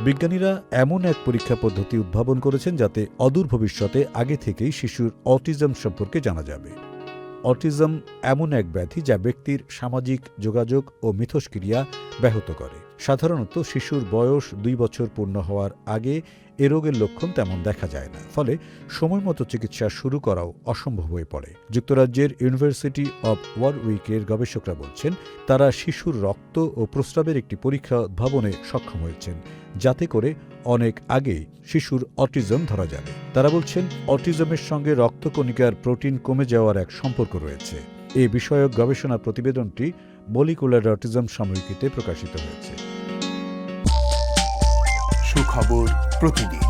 বিজ্ঞানীরা এমন এক পরীক্ষা পদ্ধতি উদ্ভাবন করেছেন যাতে অদূর ভবিষ্যতে আগে থেকেই শিশুর অটিজম সম্পর্কে জানা যাবে। অটিজম এমন এক ব্যাধি যা ব্যক্তির সামাজিক যোগাযোগ ও মিথস্ক্রিয়া ব্যাহত করে। সাধারণত শিশুর বয়স 2 বছর পূর্ণ হওয়ার আগে এ রোগের লক্ষণ তেমন দেখা যায় না, ফলে সময়মতো চিকিৎসা শুরু করাও অসম্ভব হয়ে পড়ে। যুক্তরাজ্যের ইউনিভার্সিটি অব ওয়ারউইকের গবেষকরা বলছেন, তারা শিশুর রক্ত ও প্রস্রাবের একটি পরীক্ষা উদ্ভাবনে সক্ষম হয়েছেন, যাতে করে অনেক আগেই শিশুর অটিজম ধরা যাবে। তারা বলছেন, অটিজমের সঙ্গে রক্তকণিকার প্রোটিন কমে যাওয়ার এক সম্পর্ক রয়েছে। এ বিষয়ক গবেষণা প্রতিবেদনটি মলিকুলার অটিজম সাময়িকীতে প্রকাশিত হয়েছে। সুখবর প্রতিদিন।